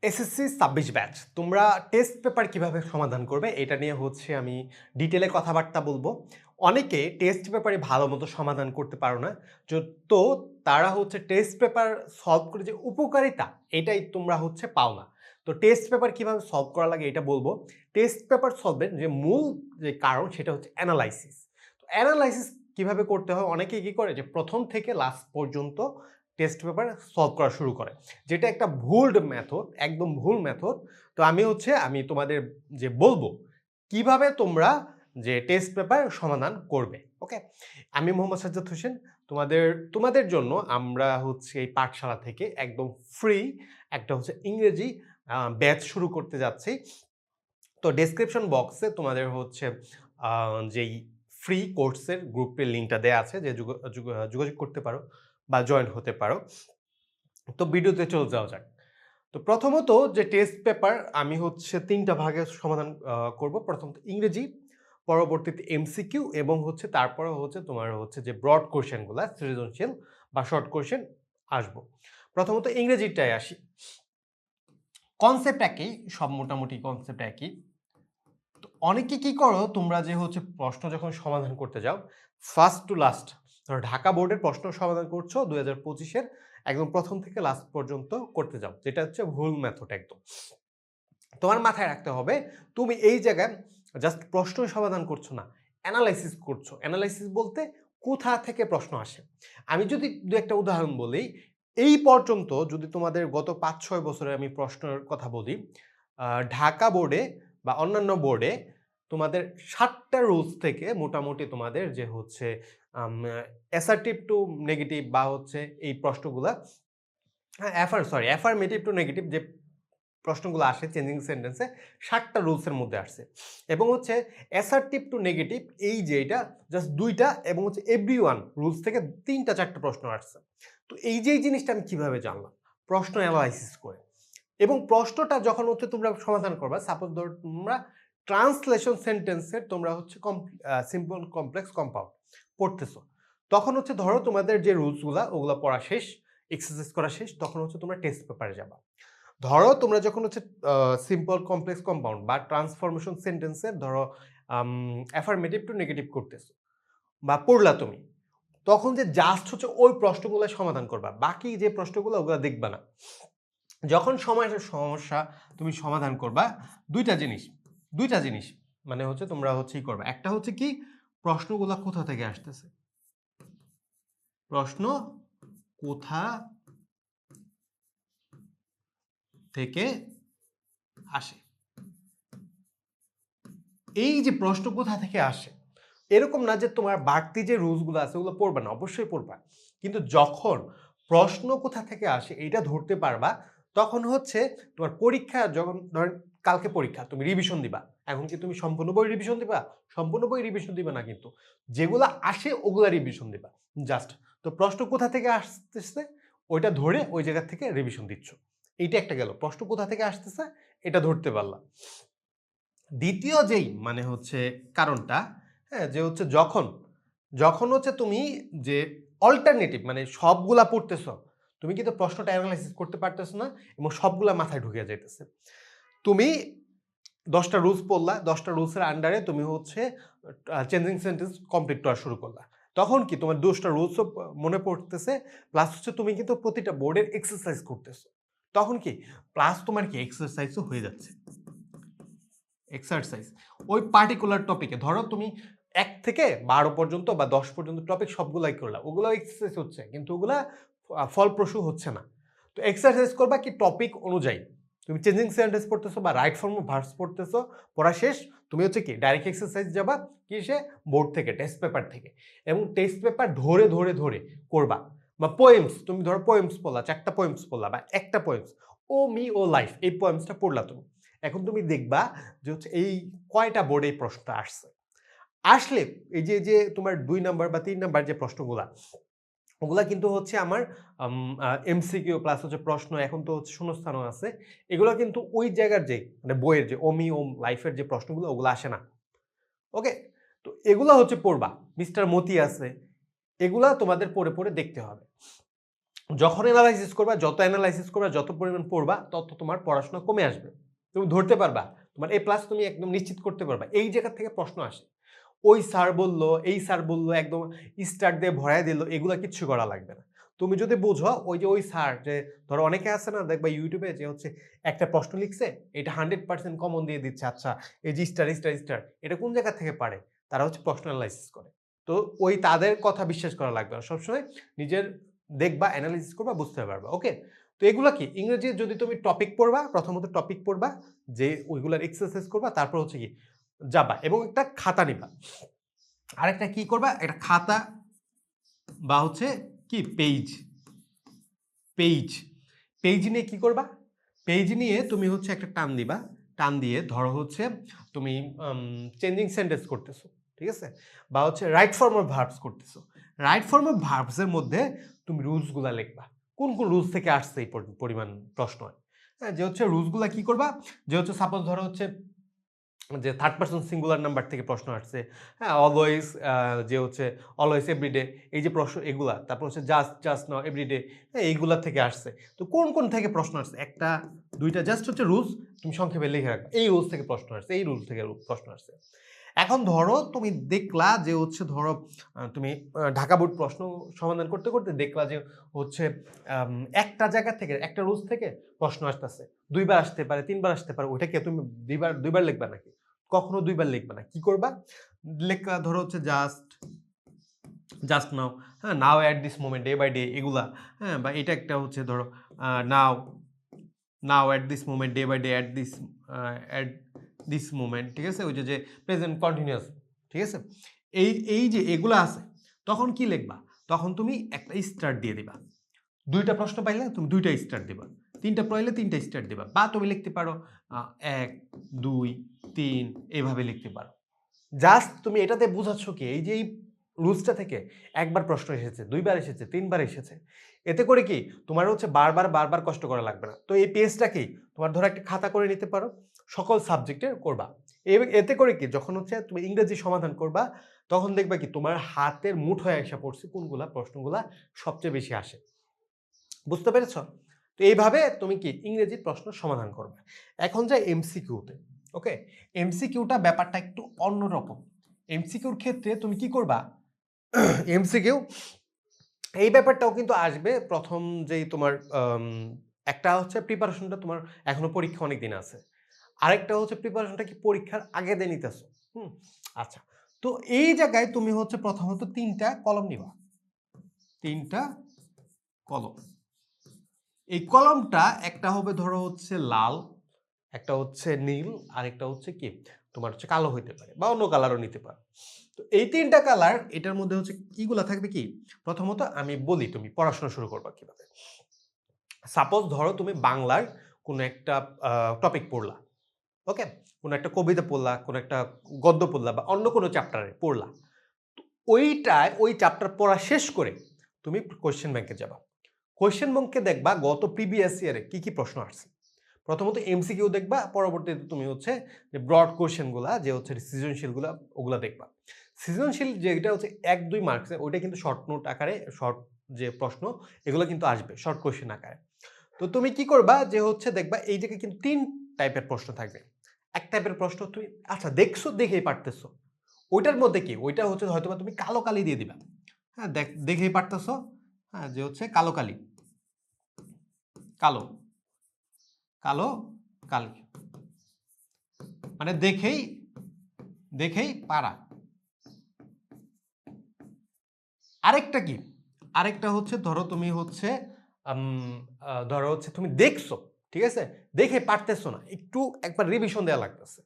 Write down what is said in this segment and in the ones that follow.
SSC ২৬ batch তোমরা test paper কিভাবে সমাধান করবে এটা নিয়ে আমি ডিটেলে কথাবার্তা বলবো। অনেকে টেস্ট পেপারে ভালো মতো সমাধান করতে পারো না। তো তারা টেস্ট পেপার সলভ করে যে উপকারিতা এটাই তোমরা পাও না। তো টেস্ট পেপার কিভাবে সলভ করা লাগে এটা বলবো। টেস্ট পেপার সলভের যে মূল যে কারণ সেটা হচ্ছে অ্যানালাইসিস। তো অ্যানালাইসিস কিভাবে করতে হয়, অনেকে কি করে যে প্রথম থেকে লাস্ট পর্যন্ত টেস্ট পেপার সলভ করা শুরু করে, যেটা একটা ভুলড মেথড, একদম ভুল মেথড। তো আমি তোমাদের যে বলবো কিভাবে তোমরা যে টেস্ট পেপার সমাধান করবে। ওকে, আমি মোহাম্মদ সাজ্জাদ হোসেন। তোমাদের তোমাদের জন্য আমরা এই পাঠশালা থেকে একদম ফ্রি একটা ইংরেজি ব্যাচ শুরু করতে যাচ্ছি। তো ডেসক্রিপশন বক্সে তোমাদের যেই ফ্রি কোর্সের গ্রুপের লিঙ্কটা দেয়া আছে, যে যোগাযোগ করতে পারো বা জয়েন হতে পারো। তো ভিডিওতে চলে যাওয়া যাক। তো প্রথমত যে টেস্ট পেপার আমি ৩টা ভাগে সমাধান করব। প্রথমত ইংরেজি, পরবর্তীতে এমসিকিউ এবং তারপরে তোমার যে ব্রড কোয়েশ্চেনগুলা সৃজনশীল বা শর্ট কোয়েশ্চেন আসবো। প্রথমত ইংরেজিটায় আসি। কনসেপ্ট একই, সব মোটামুটি কনসেপ্ট একই। তো অনেকে কি করো তোমরা যে প্রশ্ন যখন সমাধান করতে যাও ফার্স্ট টু লাস্ট, ধরো ঢাকা বোর্ডের প্রশ্ন সমাধান করছো 2025-এর, একদম প্রথম থেকে লাস্ট পর্যন্ত করতে যাও, যেটা ভুল মেথড একদম। তোমার মাথায় রাখতে হবে তুমি এই জায়গায় জাস্ট প্রশ্ন সমাধান করছো না, অ্যানালাইসিস করছো। অ্যানালাইসিস বলতে কোথা থেকে প্রশ্ন আসে। আমি যদি দু একটা উদাহরণ বলি, এই পর্যন্ত যদি তোমাদের গত ৫-৬ বছরের আমি প্রশ্নের কথা বলি, ঢাকা বোর্ডে বা অন্যান্য বোর্ডে তোমাদের ৭টা রুলস থেকে মোটামুটি তোমাদের যে অ্যাসার্টিভ টু নেগেটিভ বা এই প্রশ্নগুলা, হ্যাঁ অ্যাফার্মেটিভ টু নেগেটিভ যে প্রশ্নগুলো আসে চেঞ্জিং সেন্টেন্সে ৭টা রুলসের মধ্যে আসছে। এবং অ্যাসার্টিভ টু নেগেটিভ এই যে এটা জাস্ট ২টা, এবং এভরিওয়ান রুলস থেকে ৩টা-৪টা প্রশ্ন আসছে। তো এই যে এই জিনিসটা আমি কিভাবে জানলাম? প্রশ্ন অ্যানালাইসিস করে। এবং প্রশ্নটা যখন তোমরা সমাধান করবা, সাপোজ ধরো তোমরা ট্রান্সলেশন সেন্টেন্সের তোমরা সিম্পল কমপ্লেক্স কম্পাউন্ড পড়তেছো, তখন ধরো তোমাদের যে রুলসগুলা ওগুলা পড়া শেষ, এক্সারসাইজ করা শেষ, তখন তোমরা টেস্ট পেপারে যাবা। ধরো তোমরা যখন সিম্পল কমপ্লেক্স কম্পাউন্ড বা ট্রান্সফরমেশন সেন্টেন্সের ধরো অ্যাফার্মেটিভ টু নেগেটিভ করতেছো বা পড়লা তুমি, তখন যে জাস্ট ওই প্রশ্নগুলো সমাধান করবা, বাকি যে প্রশ্নগুলো ওগুলো দেখবা না। যখন সমস্যা তুমি সমাধান করবা, দুইটা জিনিস মানে তোমরা ই করবা। একটা কি, প্রশ্নগুলো কোথা থেকে আসতেছে, প্রশ্ন কোথা থেকে আসে। এই যে প্রশ্ন কোথা থেকে আসে, এরকম না যে তোমার বাড়তি যে রুলসগুলো আছে ওগুলো পড়বা না, অবশ্যই পড়বা। কিন্তু যখন প্রশ্ন কোথা থেকে আসে এটা ধরতে পারবা, তখন তোমার পরীক্ষা, যখন ধরেন কালকে পরীক্ষা, তুমি রিভিশন দিবা। এখন কি তুমি সম্পূর্ণ বই রিভিশন দিবা? সম্পূর্ণ বই রিভিশন দিবা না, কিন্তু যেগুলা আসে ওগুলা রিভিশন দিবা জাস্ট। তো প্রশ্ন কোথা থেকে আসতেছে ওইটা ধরে ওই জায়গা থেকে রিভিশন দিচ্ছ। এইটা একটা গেল, প্রশ্ন কোথা থেকে আসতেছে এটা ধরতে পারলা। দ্বিতীয় যেই মানে কারণটা, হ্যাঁ, যে যখন যখন তুমি যে অল্টারনেটিভ মানে সবগুলা পড়তেছ, তুমি কিন্তু প্রশ্নটা অ্যানালাইসিস করতে পারতেছো না এবং সবগুলা মাথায় ঢুকে যাইতেছে। তুমি 10টা রুলস পড়লা, 10টা রুলসের আন্ডারে তুমি চেঞ্জিং সেন্টেন্স কমপ্লিট করা শুরু করলা। তখন কি তোমার 10টা রুলসও মনে পড়তেছে, প্লাস তুমি কিন্তু প্রতিটা বোর্ডের এক্সারসাইজ করতেছো। তখন কি প্লাস তোমার কি এক্সারসাইজও হয়ে যাচ্ছে। এক্সারসাইজ ওই পার্টিকুলার টপিকে, ধরো তুমি ১ থেকে ১২ পর্যন্ত বা ১০ পর্যন্ত টপিক সবগুলাই করলা, ওগুলো এক্সারসাইজ হচ্ছে, কিন্তু ওগুলা ফলপ্রসূ হচ্ছে না। তো এক্সারসাইজ করবা কি টপিক অনুযায়ী। তুমি চেঞ্জিং সেন্টেন্স পড়তেছো বা রাইট ফর্ম অফ ভার্বস পড়তেছো, পড়া শেষ, তুমি কি ডাইরেক্ট এক্সারসাইজ যাবা কিসে, বোর্ড থেকে, টেস্ট পেপার থেকে, এবং টেস্ট পেপার ধরে ধরে ধরে করবা। বা পোয়েমস, তুমি ধরো পোয়েমস পড়লা, 4টা পোয়েমস পড়লা বা একটা পোয়েমস, ও মি ও লাইফ, এই পোয়েমসটা পড়লা তুমি। এখন তুমি দেখবা যে এই কয়টা বোর্ডে এই প্রশ্নটা আসছে। আসলে এই যে তোমার ২ নাম্বার বা ৩ নাম্বার যে প্রশ্নগুলা, ওগুলা কিন্তু আমার এমসিকিউ প্লাস প্রশ্ন, এখন তো শূন্যস্থানও আছে। এগুলা কিন্তু ওই জায়গার যে মানে বইয়ের যে ওমি ও লাইফের যে প্রশ্নগুলো ওগুলো আসে না। ওকে? তো এগুলা পড়বা। মিস্টার মতি আছে। এগুলা তোমাদের পড়ে দেখতে হবে। যখন অ্যানালাইসিস করবা, যত অ্যানালাইসিস করবা, যত পরিমাণ পড়বা, তত তোমার পড়াশোনা কমে আসবে। তুমি ধরতে পারবা। তোমার A+ তুমি একদম নিশ্চিত করতে পারবা। এই জায়গা থেকে প্রশ্ন আসে। ওই স্যার বলল, এই স্যার বলল, একদম স্টার দিয়ে ভরায় দিল, এগুলা কিচ্ছু করা লাগবে না। তুমি যদি বুঝো ওই যে ওই স্যার যে ধরো অনেকে আছে না দেখবা ইউটিউবে যে হচ্ছে একটা প্রশ্ন লিখছে, এটা 100% কমন দিয়ে দিচ্ছে। আচ্ছা এই যে স্টার, স্টার, স্টার এটা কোন জায়গা থেকে পারে? তারা হচ্ছে প্রশ্ন অ্যানালাইসিস করে। তো ওই তাদের কথা বিশ্বাস করা লাগবে না। সবসময় নিজের দেখবা, অ্যানালাইসিস করবা, বুঝতে পারবা। ওকে? তো এগুলা কি? ইংরেজি যদি তুমি টপিক পড়বা, প্রথমত টপিক পড়বা, যে ওইগুলার এক্সারসাইজ করবা, তারপর হচ্ছে কি যাবা এবং একটা খাতা নিবা। আরেকটা কি করবা? একটা খাতা বা হচ্ছে কি পেজ, পেজ, পেজ নিয়ে কি করবা? পেজ নিয়ে তুমি হচ্ছে একটা টান দিবা। টান দিয়ে ধরো হচ্ছে তুমি চেঞ্জিং সেন্টেন্স করতেছো। ঠিক আছে? বা হচ্ছে রাইট ফর্ম অফ ভার্বস করতেছো। রাইট ফর্ম অফ ভার্বস এর মধ্যে তুমি রুলস গুলা লিখবা। কোন কোন রুলস থেকে আসছে এই পরিমাণ প্রশ্ন? হ্যাঁ, যে হচ্ছে রুলস গুলা কি করবা? যে হচ্ছে সাপোজ ধরো হচ্ছে যে থার্ড পারসন সিঙ্গুলার নাম্বার থেকে প্রশ্ন আসছে। হ্যাঁ, অলওয়েজ, যে হচ্ছে অলওয়েজ, এভরিডে, এই যে প্রশ্ন এগুলা। তারপর হচ্ছে জাস্ট, জাস্ট নাও, এভরিডে, হ্যাঁ এইগুলা থেকে আসছে। তো কোন কোন থেকে প্রশ্ন আসছে? একটা দুইটা জাস্ট হচ্ছে রুলস তুমি সংক্ষেপে লিখে রাখবা। এই রুলস থেকে প্রশ্ন আসছে, এই রুলস থেকে প্রশ্ন আসছে। এখন ধরো তুমি দেখলা যে হচ্ছে ধরো তুমি ঢাকা বোর্ড প্রশ্ন সমাধান করতে করতে দেখলা যে হচ্ছে একটা জায়গা থেকে, একটা রুলস থেকে প্রশ্ন আসতেছে। দুইবার আসতে পারে, তিনবার আসতে পারে। ওইটাকে তুমি দুইবার দুইবার লিখবা নাকি? কখনো দুইবার লিখবা না। কি করবা? লেখা ধরো হচ্ছে জাস্ট, জাস্ট নাও, হ্যাঁ, now at this moment, day by day, এগুলা, হ্যাঁ, বা এটা একটা হচ্ছে ধরো নাও, now at this moment, day by day, at this moment. ঠিক আছে? ওই যে প্রেজেন্ট কন্টিনিউয়াস। ঠিক আছে? এই এই যে এগুলা আছে, তখন কি লিখবা? তখন তুমি একটা স্টার দিয়ে দিবা। দুইটা প্রশ্ন পাইলে তুমি দুইটা স্টার দিবা। তিনটা পাইলে তিনটা স্টার দিবা। বা তুমি লিখতে পারো ১, ২, ৩ এভাবে লিখতে পারো। জাস্ট তুমি এটাতে বুঝাচ্ছ কি? এই যে এই রুলসটা থেকে একবার প্রশ্ন এসেছে, দুইবার এসেছে, তিনবার এসেছে। এতে করে কি তোমার হচ্ছে বারবার বারবার কষ্ট করা লাগবে না। তো এই পেজটা কি তোমার ধরো একটা খাতা করে নিতে পারো, সকল সাবজেক্টের করবা। এতে করে কি যখন হচ্ছে তুমি ইংরেজি সমাধান করবা, তখন দেখবা কি তোমার হাতের মুঠোয় এসে পড়ছে কোনগুলা প্রশ্নগুলা সবচেয়ে বেশি আসে। বুঝতে পেরেছ? তো এইভাবে তুমি কি ইংরেজি প্রশ্ন সমাধান করবে। এখন যাই এমসিকিউতে। ওকে? এমসিকিউটা ব্যাপারটা একটু অন্যরকম। এমসিকিউর ক্ষেত্রে তুমি কি করবা? এমসিকিউ এই ব্যাপারটাও কিন্তু আসবে প্রথম যেই তোমার একটা হচ্ছে প্রিপারেশনটা তোমার এখনো পরীক্ষা অনেক দিন আছে। আরেকটা হচ্ছে প্রিপারেশনটা কি পরীক্ষার আগে দিয়ে নিতেছো। হুম? আচ্ছা। তো এই জায়গায় তুমি হচ্ছে প্রথমত ৩ টা কলম নিবা। ৩ টা কলম। এই কলমটা একটা হবে ধরো হচ্ছে লাল, একটা হচ্ছে নীল, আরেকটা হচ্ছে কি তোমার হচ্ছে কালো হইতে পারে বা অন্য কালারও নিতে পারো। তো এই ৩ টা কালার এটার মধ্যে হচ্ছে কিগুলা থাকবে কি? প্রথমত আমি বলি তুমি পড়াশোনা শুরু করবা কিভাবে। সাপোজ ধরো তুমি বাংলার কোনো একটা টপিক পড়লা। ওকে? কোনো একটা কবিতা পড়লা, কোনো একটা গদ্য পড়লা বা অন্য কোনো চ্যাপ্টারে পড়লা। তো ওইটায় ওই চ্যাপ্টার পড়া শেষ করে তুমি কোয়েশ্চেন ব্যাংকে যাবা। কোয়েশ্চেন ব্যাংকে দেখবা গত প্রিভিয়াস ইয়ারে কি প্রশ্ন আসছে। প্রথমত এমসিকিউ দেখবা, পরবর্তীতে তুমি হচ্ছে যে ব্রড কোয়েশ্চেনগুলা যে হচ্ছে সৃজনশীলগুলা ওগুলা দেখবা। সৃজনশীল যেটা হচ্ছে ১-২ মার্কসের ওইটা কিন্তু শর্ট নোট আকারে, শর্ট যে প্রশ্ন এগুলো কিন্তু আসবে শর্ট কোয়েশ্চেন আকারে। তো তুমি কি করবা যে হচ্ছে দেখবা এই জায়গায় কিন্তু ৩ টাইপের প্রশ্ন থাকবে। এক টাইপের প্রশ্ন তুমি আচ্ছা দেখছো দেখেই পারতেছো। ওইটার মধ্যে কি? ওইটা হচ্ছে হয়তোবা তুমি কালো কালি দিয়ে দিবা। হ্যাঁ, দেখেই পারতেছো। হ্যাঁ, যে হচ্ছে কালো কালি। কালো, কালো কালি। মানে দেখেই, দেখেই পারা। আরেকটা কি? আরেকটা হচ্ছে ধরো তুমি হচ্ছে ধরো হচ্ছে তুমি দেখছো, ঠিক আছে? দেখে পারতেছো না। একটু একবার রিভিশন দেয়া লাগতেছে।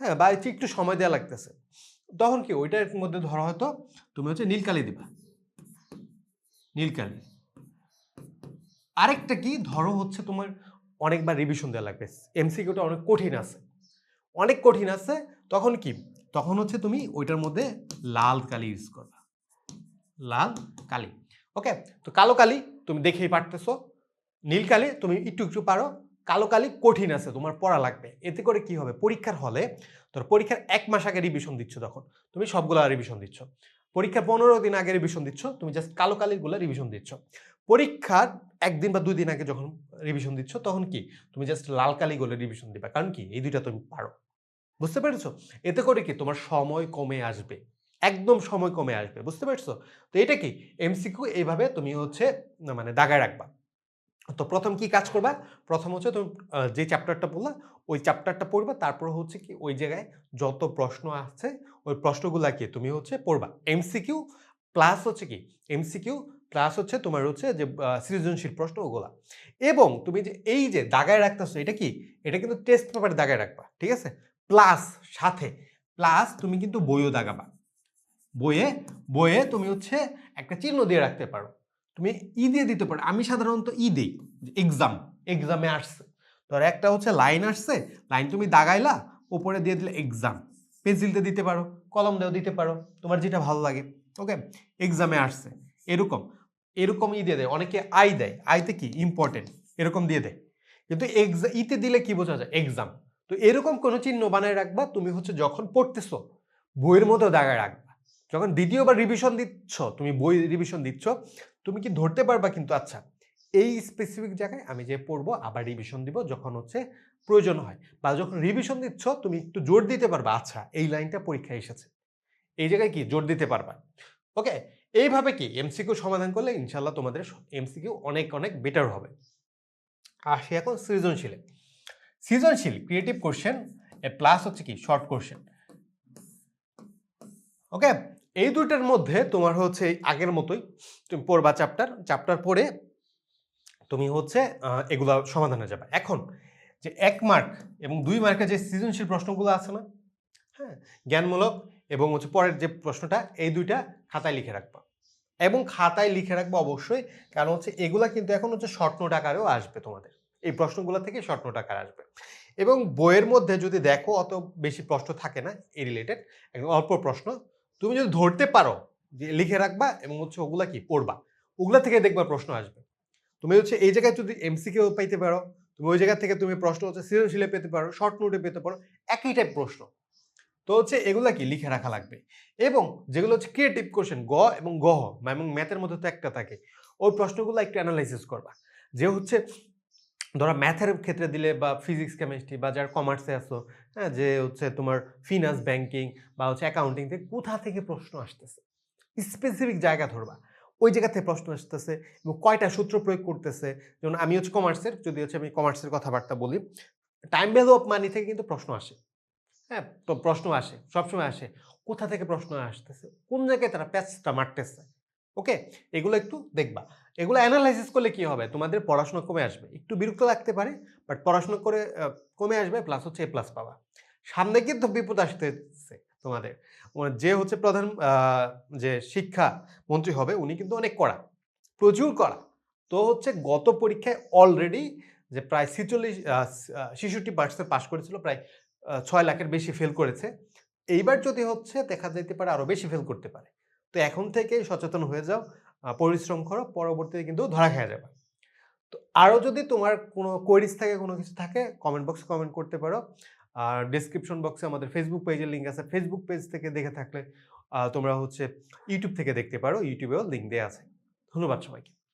হ্যাঁ, বা একটু সময় দেয়া লাগতেছে। তখন কি ওইটার মধ্যে ধরা হয়তো তুমি হচ্ছে নীল কালি দিবা। নীল কালি। আরেকটা কি? ধরো হচ্ছে তোমার অনেকবার রিভিশন দেয়া লাগবে। এমসিকিউটা অনেক কঠিন আছে। অনেক কঠিন আছে, তখন কি? তখন হচ্ছে তুমি ওইটার মধ্যে লাল কালি ইউজ করবা। লাল কালি। ওকে? তো কালো কালি তুমি দেখেই পারতেছো। নীল কালি তুমি একটু একটু পারো। কালো কালি কঠিন আছে, তোমার পড়া লাগবে। এতে করে কি হবে? পরীক্ষার হলে পরীক্ষার ১ মাস আগে রিভিশন দিচ্ছ, তখন তুমি সবগুলা রিভিশন দিচ্ছ। পরীক্ষার 15 দিন আগে রিভিশন দিচ্ছ, তুমি জাস্ট কালো কালিগুলো রিভিশন দিচ্ছ। পরীক্ষার 1 দিন বা 2 দিন আগে যখন রিভিশন দিচ্ছ তখন কি তুমি জাস্ট লাল কালিগুলো রিভিশন দিবা। কারণ কি এই 2টা তুমি পারো। বুঝতে পেরেছো? এতে করে কি তোমার সময় কমে আসবে। একদম সময় কমে আসবে। বুঝতে পেরেছো? তো এটা কি এমসিকিউ এইভাবে তুমি হচ্ছে মানে দাগায় রাখবা। তো ১ম কি কাজ করবা? ১ম হচ্ছে তুমি যে চ্যাপ্টারটা পড়লা, ওই চ্যাপ্টারটা পড়বা। তারপর হচ্ছে কি ওই জায়গায় যত প্রশ্ন আছে, ওই প্রশ্নগুলাকে তুমি হচ্ছে পড়বা। এমসিকিউ প্লাস হচ্ছে কি? এমসিকিউ প্লাস হচ্ছে তোমার হচ্ছে যে সৃজনশীল প্রশ্ন ওগুলা। এবং তুমি যে এই যে দাগায় রাখতেছো এটা কি? এটা কিন্তু টেস্ট পেপারে দাগায় রাখবা। ঠিক আছে? প্লাস সাথে প্লাস তুমি কিন্তু বইও দাগাবা। বইয়ে বইয়ে তুমি হচ্ছে একটা চিহ্ন দিয়ে রাখতে পারো। তুমি দিয়ে দিতে পারো। আমি সাধারণত দেই। এক্সাম, এক্সামে আসছে। ধর একটা হচ্ছে লাইন আসছে, লাইন তুমি দাগাইলা, উপরে দিয়ে দিলে এক্সাম। পেন্সিল দিয়ে দিতে পারো, কলম দিয়েও দিতে পারো। তোমার যেটা ভালো লাগে। ওকে? এক্সামে আসছে। এরকম, এরকম দিয়ে দেয়। অনেকে দেয়। তে কি? ইম্পর্টেন্ট। এরকম দিয়ে দেয়। কিন্তু তে দিলে কি বোঝা যায়? এক্সাম। তো এরকম কোনো চিহ্ন বানায় রাখবা, তুমি হচ্ছে যখন পড়তেছো, বইয়ের মধ্যেও দাগায় রাখবা। যখন দ্বিতীয়বার রিভিশন দিচ্ছ, তুমি বই রিভিশন দিচ্ছ, তুমি কি ধরতে পারবা কিন্তু আচ্ছা এই স্পেসিফিক জায়গায় আমি যে পড়বো আবার রিভিশন দিব যখন হচ্ছে প্রয়োজন হয়, বা যখন রিভিশন দিচ্ছ তুমি একটু জোর দিতে পারবা আচ্ছা এই লাইনটা পরীক্ষায় এসেছে, এই জায়গায় কি জোর দিতে পারবা। ওকে? এইভাবে কি এমসিকিউ সমাধান করলে ইনশাল্লাহ তোমাদের এমসিকিউ অনেক অনেক বেটার হবে। আসি এখন সৃজনশীলে। সৃজনশীল ক্রিয়েটিভ কোশ্চেন প্লাস হচ্ছে কি শর্ট কোশ্চেন। ওকে? এই দুইটার মধ্যে তোমার হচ্ছে এই আগের মতোই তুমি পড়বা চ্যাপ্টার, চ্যাপ্টার পড়ে তুমি হচ্ছে এগুলা সমাধানে যাবে। এখন যে ১ মার্ক এবং ২ মার্কের যে সৃজনশীল প্রশ্নগুলো আছে না? হ্যাঁ? জ্ঞানমূলক এবং হচ্ছে পরের যে প্রশ্নটা এই ২ টা খাতায় লিখে রাখবা। এবং খাতায় লিখে রাখবা অবশ্যই। কারণ হচ্ছে এগুলা কিন্তু এখন হচ্ছে শর্ট নোট আকারেও আসবে তোমাদের। এই প্রশ্নগুলা থেকে শর্ট নোট আকারে আসবে। এবং বইয়ের মধ্যে যদি দেখো অত বেশি প্রশ্ন থাকে না এই রিলেটেড, একদম অল্প প্রশ্ন। তুমি যদি ধরতে পারো যে লিখে রাখবা এবং হচ্ছে ওগুলা কি পড়বা। ওগুলা থেকে দেখবা প্রশ্ন আসবে। তুমি হচ্ছে এই জায়গায় যদি এমসিকিউ পাইতে পারো, তুমি ওই জায়গা থেকে তুমি প্রশ্ন হচ্ছে সৃজনশীলে পেতে পারো, শর্ট নোটে পেতে পারো, একই টাইপ প্রশ্ন। তো হচ্ছে এগুলা কি লিখে রাখা লাগবে। এবং যেগুলো হচ্ছে ক্রিয়েটিভ কোশ্চেন এবং গহ এবং ম্যাথের মধ্যে তো একটা থাকে, ওই প্রশ্নগুলো একটু অ্যানালাইসিস করবা। যে হচ্ছে ধরো ম্যাথের ক্ষেত্রে দিলে বা ফিজিক্স কেমিস্ট্রি বা যারা কমার্সে আছো, হ্যাঁ, যে হচ্ছে তোমার ফিনান্স ব্যাংকিং বা হচ্ছে অ্যাকাউন্টিং থেকে কোথা থেকে প্রশ্ন আসতেছে, স্পেসিফিক জায়গা ধরবা। ওই জায়গা থেকে প্রশ্ন আসতেছে এবং কয়টা সূত্র প্রয়োগ করতেছে। যেমন আমি হচ্ছে কমার্সের, যদি হচ্ছে আমি কমার্সের কথাবার্তা বলি, টাইম ভ্যালু অফ মানি থেকে কিন্তু প্রশ্ন আসে। হ্যাঁ? তো প্রশ্ন আসে, সবসময় আসে। কোথা থেকে প্রশ্ন আসতেছে? কোন জায়গায় তারা প্যাচটা মারতেছে? ওকে? এগুলো একটু দেখবা। এগুলো এনালাইসিস করলে কি হবে? তোমাদের পড়াশোনা কমে আসবে। একটু বিরক্ত লাগতে পারে, বাট পড়াশোনা করে কমে আসবে, প্লাস হচ্ছে এ প্লাস পাবা। সামনে কিন্তু বিপদ আসতেছে তোমাদের। যে হচ্ছে প্রধান যে শিক্ষা মন্ত্রী হবে উনি কিন্তু অনেক কড়া। প্রচুর কড়া। তো হচ্ছে গত পরীক্ষায় অলরেডি যে প্রায় ৬৬% পাস করেছিল, প্রায় ৬ লাখের বেশি ফেল করেছে। এইবার যদি হচ্ছে দেখা যাইতে পারে আরো বেশি ফেল করতে পারে। তো এখন থেকেই সচেতন হয়ে যাও, পরিশ্রম করো, পরবর্তীতে কিন্তু ধরা খেয়ে যাবে। তো আরো যদি তোমার কোনো কোয়েরিজ থাকে, কোনো কিছু থাকে, কমেন্ট বক্সে কমেন্ট করতে পারো। আর ডেসক্রিপশন বক্সে আমাদের ফেসবুক পেজের লিঙ্ক আছে। ফেসবুক পেজ থেকে দেখে থাকলে তোমরা হচ্ছে ইউটিউব থেকে দেখতে পারো। ইউটিউবেও লিঙ্ক দেয়া আছে। ধন্যবাদ সবাইকে।